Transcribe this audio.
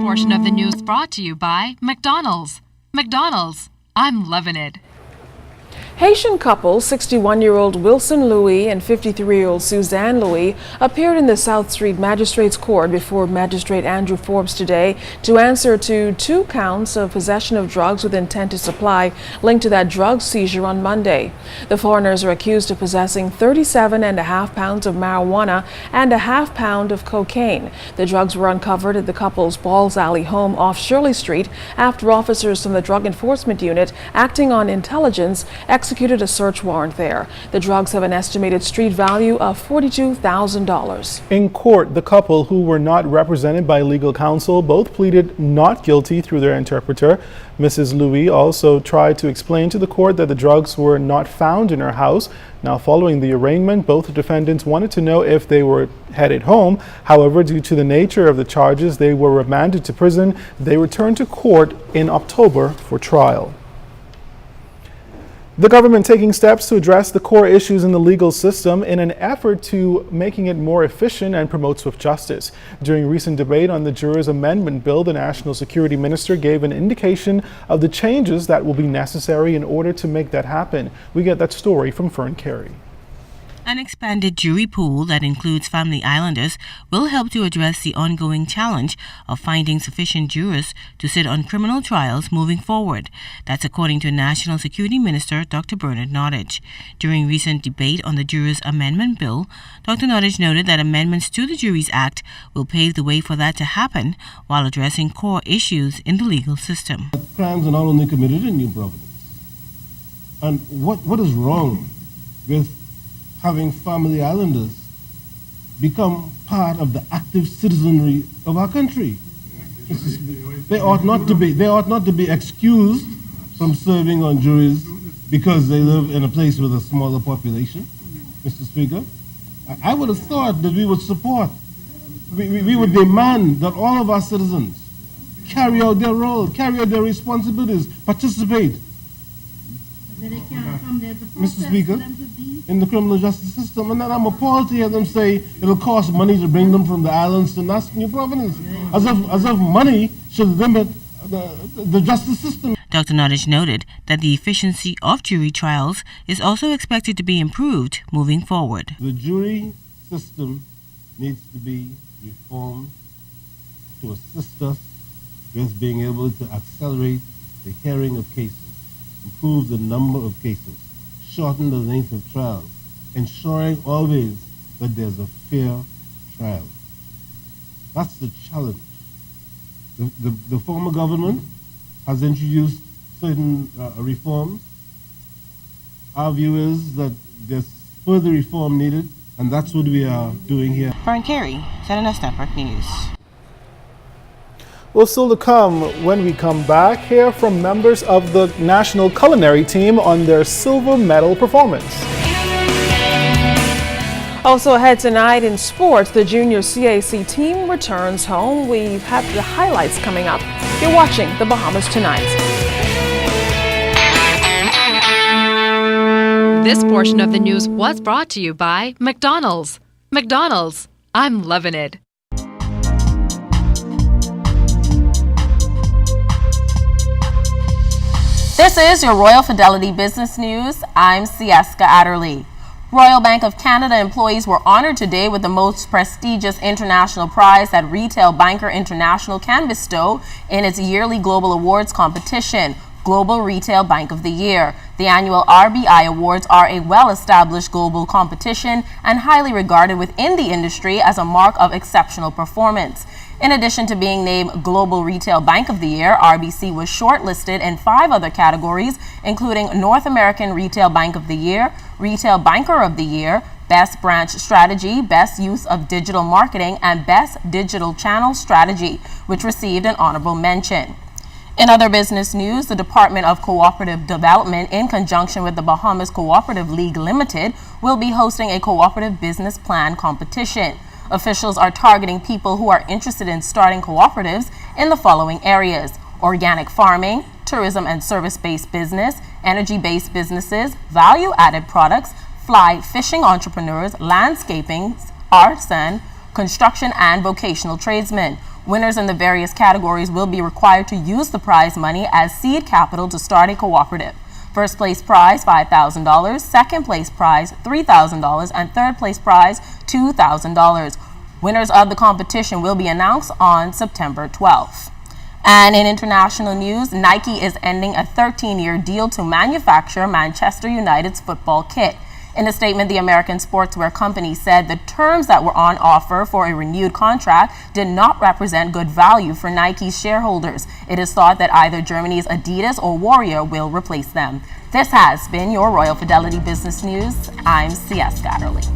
portion of the news brought to you by McDonald's. McDonald's, I'm loving it. Haitian couple 61-year-old Wilson Louis and 53-year-old Suzanne Louis appeared in the South Street Magistrates Court before Magistrate Andrew Forbes today to answer to 2 counts of possession of drugs with intent to supply linked to that drug seizure on Monday. The foreigners are accused of possessing 37.5 pounds of marijuana and a half pound of cocaine. The drugs were uncovered at the couple's Balls Alley home off Shirley Street after officers from the Drug Enforcement Unit, acting on intelligence, executed a search warrant there. The drugs have an estimated street value of $42,000. In court, the couple, who were not represented by legal counsel, both pleaded not guilty through their interpreter. Mrs. Louis also tried to explain to the court that the drugs were not found in her house. Now, following the arraignment, both defendants wanted to know if they were headed home. However, due to the nature of the charges, they were remanded to prison. They returned to court in October for trial. The government taking steps to address the core issues in the legal system in an effort to making it more efficient and promote swift justice. During recent debate on the Jurors Amendment Bill, the National Security Minister gave an indication of the changes that will be necessary in order to make that happen. We get that story from Fern Carey. An expanded jury pool that includes family islanders will help to address the ongoing challenge of finding sufficient jurors to sit on criminal trials moving forward. That's according to National Security Minister Dr. Bernard Nottage. During recent debate on the Jurors Amendment Bill, Dr. Nottage noted that amendments to the Juries Act will pave the way for that to happen while addressing core issues in the legal system. Crimes are not only committed in New Providence. And what is wrong with having family islanders become part of the active citizenry of our country? They ought not to be excused from serving on juries because they live in a place with a smaller population, Mr. Speaker. I would have thought that we would support, we would demand that all of our citizens carry out their role, carry out their responsibilities, participate, Mr. Speaker, in the criminal justice system. And then I'm appalled to hear them say it'll cost money to bring them from the islands to New Providence, as if money should limit the justice system. Dr. Nottage noted that the efficiency of jury trials is also expected to be improved moving forward. The jury system needs to be reformed to assist us with being able to accelerate the hearing of cases, improve the number of cases, shorten the length of trials, ensuring always that there's a fair trial. That's the challenge. The former government has introduced certain reforms. Our view is that there's further reform needed, and that's what we are doing here. Fern Carey, ZNS Network News. Well, still to come when we come back, hear from members of the national culinary team on their silver medal performance. Also ahead tonight in sports, the junior CAC team returns home. We've had the highlights coming up. You're watching the Bahamas Tonight. This portion of the news was brought to you by McDonald's. McDonald's, I'm loving it. This is your Royal Fidelity Business News. I'm Sieska Adderley. Royal Bank of Canada employees were honored today with the most prestigious international prize that Retail Banker International can bestow in its yearly global awards competition, Global Retail Bank of the Year. The annual RBI Awards are a well-established global competition and highly regarded within the industry as a mark of exceptional performance. In addition to being named Global Retail Bank of the Year, RBC was shortlisted in 5 other categories, including North American Retail Bank of the Year, Retail Banker of the Year, Best Branch Strategy, Best Use of Digital Marketing, and Best Digital Channel Strategy, which received an honorable mention. In other business news, the Department of Cooperative Development, in conjunction with the Bahamas Cooperative League Limited, will be hosting a cooperative business plan competition. Officials are targeting people who are interested in starting cooperatives in the following areas: organic farming, tourism and service-based business, energy-based businesses, value-added products, fly fishing entrepreneurs, landscaping, artisan, construction, and vocational tradesmen. Winners in the various categories will be required to use the prize money as seed capital to start a cooperative. First place prize, $5,000. Second place prize, $3,000. And third place prize, $2,000. Winners of the competition will be announced on September 12th. And in international news, Nike is ending a 13-year deal to manufacture Manchester United's football kit. In a statement, the American sportswear company said the terms that were on offer for a renewed contract did not represent good value for Nike's shareholders. It is thought that either Germany's Adidas or Warrior will replace them. This has been your Royal Fidelity Business News. I'm C.S. Scatterly.